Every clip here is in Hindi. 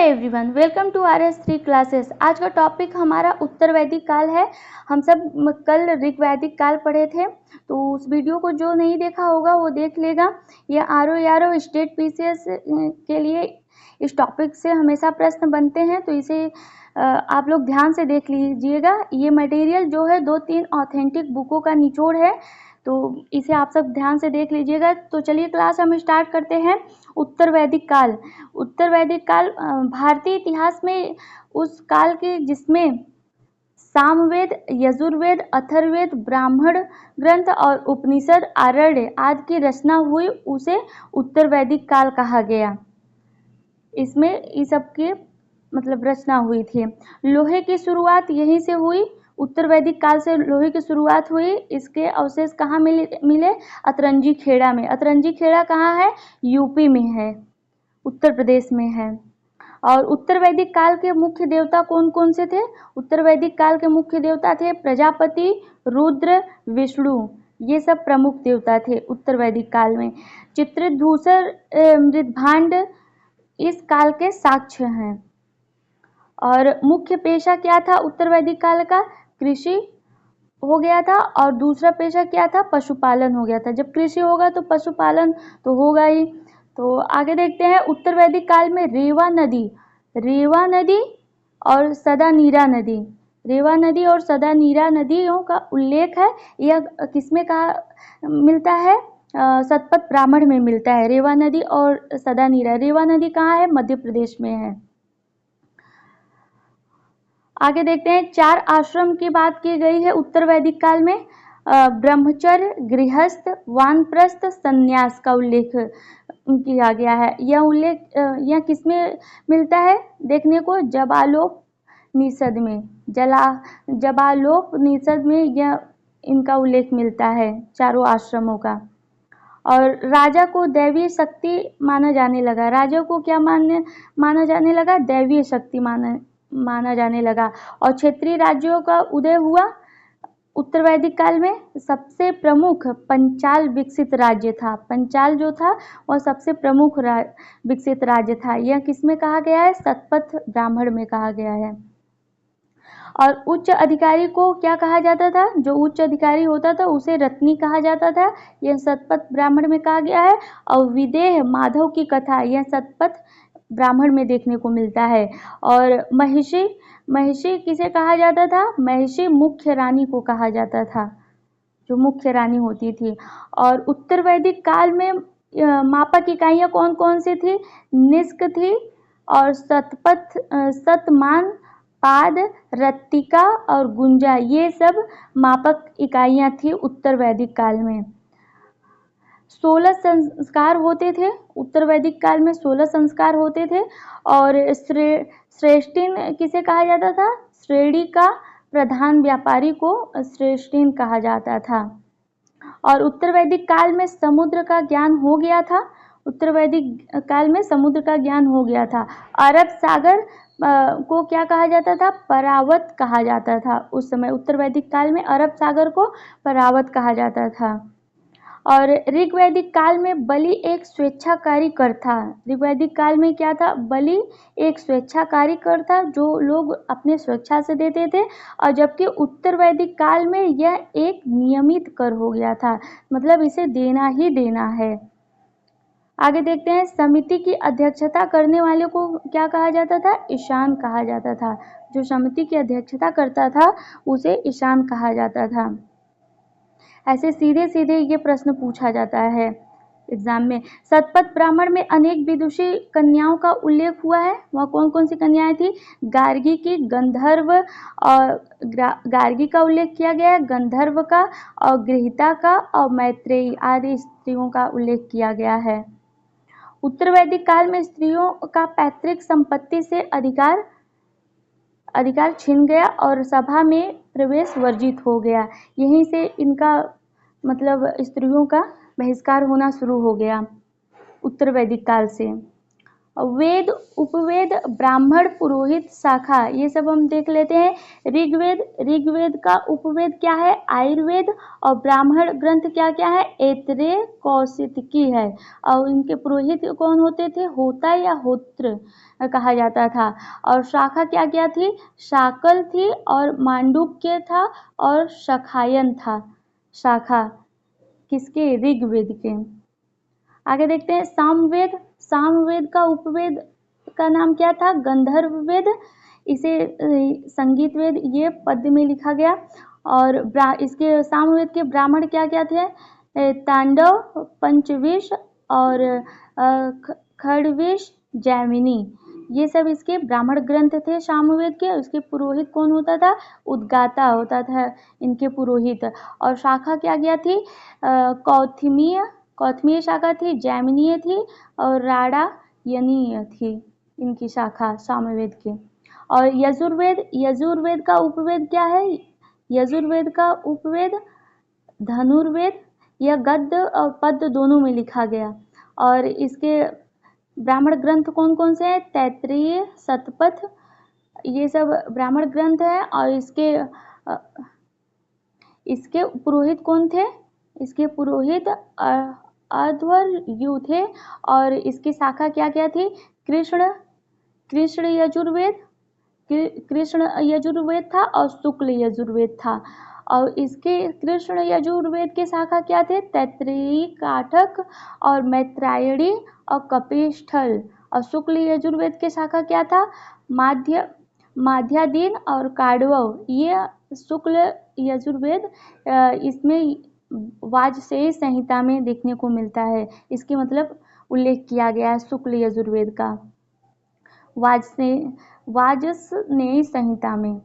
Everyone, welcome to RS3 classes. आज का टॉपिक हमारा उत्तर वैदिक काल है। हम सब कल ऋग्वैदिक काल पढ़े थे, तो उस वीडियो को जो नहीं देखा होगा वो देख लेगा। ये आरओ स्टेट पीसीएस के लिए इस टॉपिक से हमेशा प्रश्न बनते हैं, तो इसे आप लोग ध्यान से देख लीजिएगा। ये मटेरियल जो है 2-3 ऑथेंटिक बुकों का निचोड़ है, तो इसे आप सब ध्यान से देख लीजिएगा। तो चलिए क्लास हम स्टार्ट करते हैं। उत्तर वैदिक काल। उत्तर वैदिक काल भारतीय इतिहास में उस काल के जिसमें सामवेद, यजुर्वेद, अथर्ववेद, ब्राह्मण ग्रंथ और उपनिषद, आरण्य आदि की रचना हुई, उसे उत्तर वैदिक काल कहा गया। इसमें इस सब की मतलब रचना हुई थी। लोहे की शुरुआत यहीं से हुई। उत्तर वैदिक काल से लोहे की शुरुआत हुई। इसके अवशेष कहाँ मिले? अतरंजी खेड़ा में। अतरंजी खेड़ा कहाँ है? यूपी में है, उत्तर प्रदेश में है। और उत्तर वैदिक काल के मुख्य देवता कौन कौन से थे? उत्तर वैदिक काल के मुख्य देवता थे प्रजापति, रुद्र, विष्णु। ये सब प्रमुख देवता थे उत्तर वैदिक काल में। चित्रित धूसर, मृदभांड इस काल के साक्ष्य हैं। और मुख्य पेशा क्या था उत्तर वैदिक काल का? कृषि हो गया था, और दूसरा पेशा क्या था? पशुपालन हो गया था। जब कृषि होगा तो पशुपालन तो होगा ही। तो आगे देखते हैं। उत्तर वैदिक काल में रेवा नदी और सदानीरा नदी, रेवा नदी और सदानीरा नदियों का उल्लेख है। यह किसमें कहा मिलता है? शतपथ ब्राह्मण में मिलता है। रेवा नदी और सदानीरा। रेवा नदी कहाँ है? मध्य प्रदेश में है। आगे देखते हैं। 4 आश्रम की बात की गई है उत्तर वैदिक काल में। ब्रह्मचर्य, गृहस्थ, वानप्रस्थ, संन्यास का उल्लेख किया गया है। यह उल्लेख यह किसमें मिलता है देखने को? जबालोपनिषद में। जबालोपनिषद में यह इनका उल्लेख मिलता है, चारों आश्रमों का। और राजा को दैवीय शक्ति माना जाने लगा। राजा को क्या माना जाने लगा? दैवीय शक्ति माना जाने लगा। और क्षेत्रीय राज्यों का उदय हुआ। उत्तर वैदिक काल में सबसे प्रमुख पंचाल विकसित राज्य था। पंचाल जो था वह सबसे प्रमुख विकसित राज्य था। यह किसमें कहा गया है? शतपथ ब्राह्मण में कहा गया है। और उच्च अधिकारी को क्या कहा जाता था? जो उच्च अधिकारी होता था उसे रत्नी कहा जाता था। यह शतपथ ब्राह्मण में कहा गया है। और विदेह माधव की कथा, यह शतपथ ब्राह्मण में देखने को मिलता है। और महिषी किसे कहा जाता था? महिषी मुख्य रानी को कहा जाता था, जो मुख्य रानी होती थी। और उत्तर वैदिक काल में मापक इकाइयाँ कौन कौन सी थी? निष्क थी, और शतमान, पाद, रत्तिका और गुंजा, ये सब मापक इकाइयाँ थी उत्तर वैदिक काल में। 16 संस्कार होते थे उत्तर वैदिक काल में। 16 संस्कार होते थे। और श्रेष्ठिन किसे कहा जाता था? श्रेणी का प्रधान व्यापारी को श्रेष्ठिन कहा जाता था। और उत्तर वैदिक काल में समुद्र का ज्ञान हो गया था। उत्तर वैदिक काल में समुद्र का ज्ञान हो गया था। अरब सागर को क्या कहा जाता था? परावत कहा जाता था। उस समय उत्तर वैदिक काल में अरब सागर को परावत कहा जाता था। और ऋग्वैदिक काल में बलि एक स्वेच्छाकारी कर था। ऋग्वैदिक काल में क्या था? बलि एक स्वेच्छाकारी कर था, जो लोग अपने स्वेच्छा से देते थे। और जबकि उत्तर वैदिक काल में यह एक नियमित कर हो गया था, मतलब इसे देना ही देना है। आगे देखते हैं। समिति की अध्यक्षता करने वाले को क्या कहा जाता था? ईशान कहा जाता था। जो समिति की अध्यक्षता करता था उसे ईशान कहा जाता था। ऐसे सीधे सीधे ये प्रश्न पूछा जाता है एग्जाम में। शतपथ ब्राह्मण में अनेक विदुषी कन्याओं का उल्लेख हुआ है। वह कौन कौन सी कन्याएं थी? गार्गी की, गंधर्व, और गार्गी का उल्लेख किया गया है, गंधर्व का, और गृहीता का, और मैत्रेयी आदि स्त्रियों का उल्लेख किया गया है। उत्तर वैदिक काल में स्त्रियों का पैतृक संपत्ति से अधिकार छिन गया और सभा में प्रवेश वर्जित हो गया। यहीं से इनका मतलब स्त्रियों का बहिष्कार होना शुरू हो गया उत्तर वैदिक काल से। वेद, उपवेद, ब्राह्मण, पुरोहित, शाखा, ये सब हम देख लेते हैं। ऋग्वेद, ऋग्वेद का उपवेद क्या है? आयुर्वेद। और ब्राह्मण ग्रंथ क्या क्या है? ऐतरेय, कौशिकी है। और इनके पुरोहित कौन होते थे? होता या होत्र कहा जाता था। और शाखा क्या क्या थी? शाकल थी और मांडुक्य था और शाखायन था। शाखा किसके? ऋग्वेद के। आगे देखते हैं सामवेद। सामवेद का उपवेद का नाम क्या था? गंधर्व वेद। इसे संगीत वेद ये पद्य में लिखा गया। और इसके सामवेद के ब्राह्मण क्या क्या थे? तांडव, पंचविश और खड़विश, जैमिनी, ये सब इसके ब्राह्मण ग्रंथ थे सामवेद के। उसके पुरोहित कौन होता था? उद्गाता होता था इनके पुरोहित। और शाखा क्या क्या थी? कौथिमीय, कौथमीय शाखा थी, जैमिनीय थी और राडायनीय थी इनकी शाखा सामवेद की। और यजुर्वेद, यजुर्वेद का उपवेद क्या है? यजुर्वेद का उपवेद धनुर्वेद। यह गद्य और पद्य दोनों में लिखा गया। और इसके ब्राह्मण ग्रंथ कौन कौन से हैं? तैत्तिरीय, शतपथ, ये सब ब्राह्मण ग्रंथ है। और इसके पुरोहित कौन थे? इसके पुरोहित अध्वर्यु थे। और इसकी शाखा क्या क्या थी? कृष्ण यजुर्वेद, कृष्ण यजुर्वेद था और शुक्ल यजुर्वेद था। और इसके कृष्ण यजुर्वेद के शाखा क्या थे? तैत्तिरीय, काठक और मैत्रायणी और कपिस्थल। और शुक्ल यजुर्वेद के शाखा क्या था? माध्यादीन और काडवव। ये शुक्ल यजुर्वेद इसमें वाजसेयी संहिता में देखने को मिलता है। इसके मतलब उल्लेख किया गया है शुक्ल यजुर्वेद का वाजसनेयी संहिता में।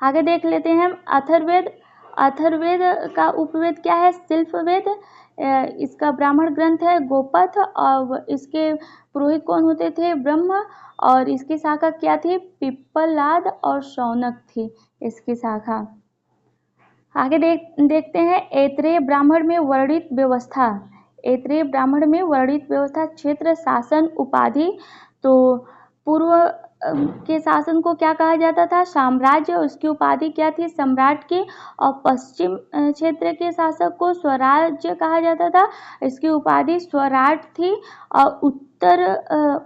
आगे देख लेते हैं हम अथर्ववेद। अथर्ववेद का उपवेद क्या है? शिल्पवेद। इसका ब्राह्मण ग्रंथ है गोपथ। और इसके पुरोहित कौन होते थे? ब्रह्म। और इसकी शाखा क्या थी? पिप्पलाद और शौनक थी इसकी शाखा। आगे देखते हैं ऐतरेय ब्राह्मण में वर्णित व्यवस्था। ऐतरेय ब्राह्मण में वर्णित व्यवस्था, क्षेत्र, शासन, उपाधि। तो पूर्व के शासन को क्या कहा जाता था? साम्राज्य। उसकी उपाधि क्या थी? सम्राट की। और पश्चिम क्षेत्र के शासक को स्वराज्य कहा जाता था, इसकी उपाधि स्वराट थी। और उत्तर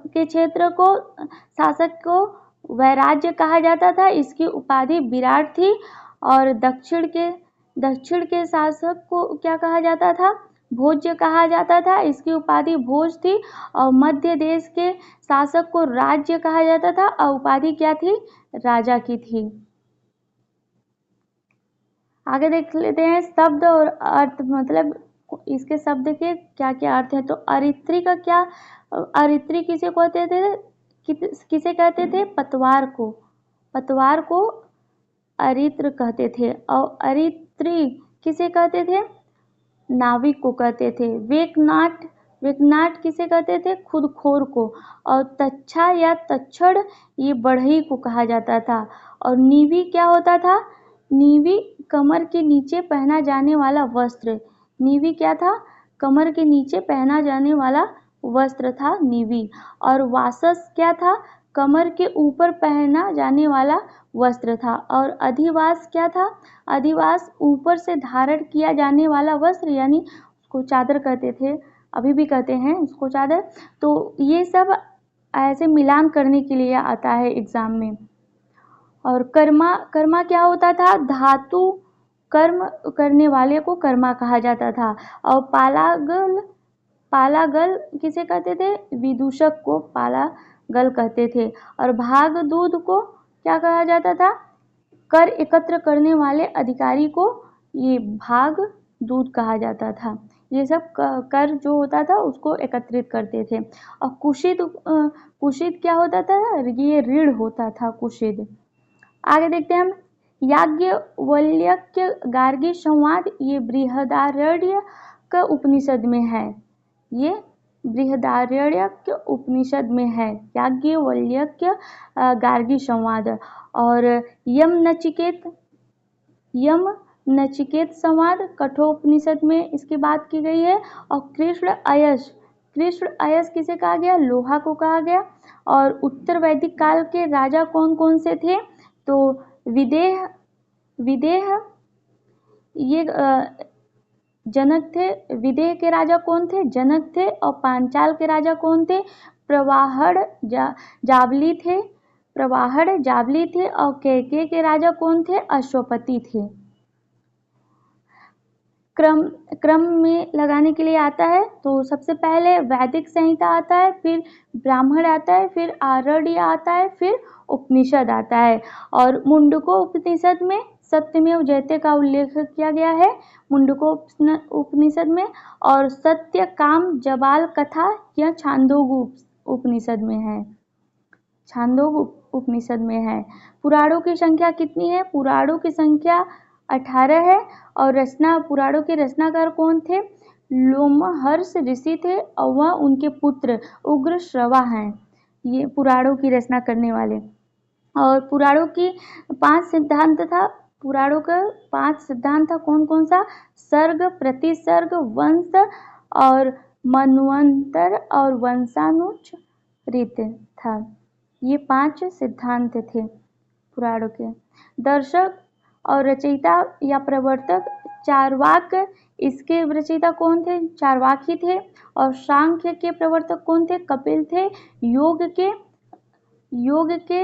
के क्षेत्र को शासक को वैराज्य कहा जाता था, इसकी उपाधि विराट थी। और दक्षिण के शासक को क्या कहा जाता था? भोज्य कहा जाता था, इसकी उपाधि भोज थी। और मध्य देश के शासक को राज्य कहा जाता था और उपाधि क्या थी? राजा की थी। आगे देख लेते हैं शब्द और अर्थ, मतलब इसके शब्द के क्या क्या अर्थ है। तो अरित्री का क्या? अरित्री किसे कहते थे? किसे कहते थे? पतवार को। पतवार को अरित्र कहते थे। और अरित्री किसे कहते थे? नाविक को कहते थे। वेकनाट, वेकनाट किसे कहते थे? खुदखोर को। और तच्छा या तच्छड़ ये बढ़ई को कहा जाता था। और नीवी क्या होता था? नीवी कमर के नीचे पहना जाने वाला वस्त्र। नीवी क्या था? कमर के नीचे पहना जाने वाला वस्त्र था नीवी। और वासस क्या था? कमर के ऊपर पहना जाने वाला वस्त्र था। और अधिवास क्या था? अधिवास ऊपर से धारण किया जाने वाला वस्त्र, यानी उसको चादर कहते थे, अभी भी कहते हैं उसको चादर। तो ये सब ऐसे मिलान करने के लिए आता है एग्जाम में। और कर्मा, कर्मा क्या होता था? धातु कर्म करने वाले को कर्मा कहा जाता था। और पालागल, पालागल किसे कहते थे? विदूषक को पालागल कहते थे। और भाग दूध को क्या कहा जाता था? कर एकत्र करने वाले अधिकारी को ये भाग दूध कहा जाता था। ये सब कर जो होता था उसको एकत्रित करते थे। और कुशित, कुशित क्या होता था? ये ऋण होता था कुशित। आगे देखते हैं हम याज्ञवल्क्य गार्गी संवाद, ये बृहदारण्यक उपनिषद में है। ये बृहदारण्यक उपनिषद में है याज्ञवल्क्य गार्गी संवाद। और यम नचिकेत संवाद कठोपनिषद में इसकी बात की गई है। और कृष्ण कृष्ण अयस किसे कहा गया? लोहा को कहा गया। और उत्तर वैदिक काल के राजा कौन कौन से थे? तो विदेह ये जनक थे। विदेह के राजा कौन थे? जनक थे। और पांचाल के राजा कौन थे? प्रवाहड़ जावली थे। प्रवाहड़ जावली थे। और केके के राजा कौन थे? अश्वपति थे। क्रम में लगाने के लिए आता है तो सबसे पहले वैदिक संहिता आता है, फिर ब्राह्मण आता है, फिर आरण्य आता है, फिर उपनिषद आता है। और मुंडको उपनिषद में सत्यमेव जयते का उल्लेख किया गया है मुंडको उपनिषद में। और सत्य काम जबाल कथा यह छांदोग उपनिषद में है। छांदोग उपनिषद में है। पुराणों की संख्या कितनी है? पुराणों की संख्या 18 है। और पुराणों के रचनाकार कौन थे? लोमहर्ष ऋषि थे और वह उनके पुत्र उग्र श्रवा हैं, ये पुराणों की रचना करने वाले। और पुराणों की 5 सिद्धांत था। पुराणों का 5 सिद्धांत था। कौन कौन सा? सर्ग, प्रतिसर्ग, वंश और मनवंतर और वंशानुचरित था। ये 5 सिद्धांत थे पुराणों के। दर्शक और रचयिता या प्रवर्तक चार्वाक, इसके रचयिता कौन थे? चार्वाक ही थे। और सांख्य के प्रवर्तक कौन थे? कपिल थे। योग के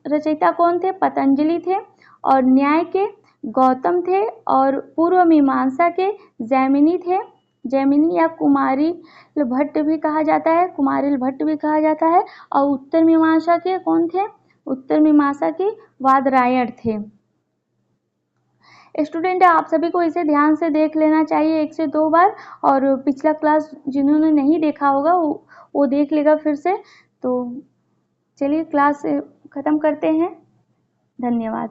रचयिता कौन थे? पतंजलि थे। और न्याय के गौतम थे। और पूर्व मीमांसा के जैमिनी थे। जैमिनी या कुमारिल भट्ट भी कहा जाता है, कुमारिल भट्ट भी कहा जाता है। और उत्तर मीमांसा के कौन थे? उत्तर मीमांसा के वादरायण थे। स्टूडेंट, आप सभी को इसे ध्यान से देख लेना चाहिए 1 से 2 बार। और पिछला क्लास जिन्होंने नहीं देखा होगा वो देख लेगा फिर से। तो चलिए क्लास ख़त्म करते हैं। धन्यवाद।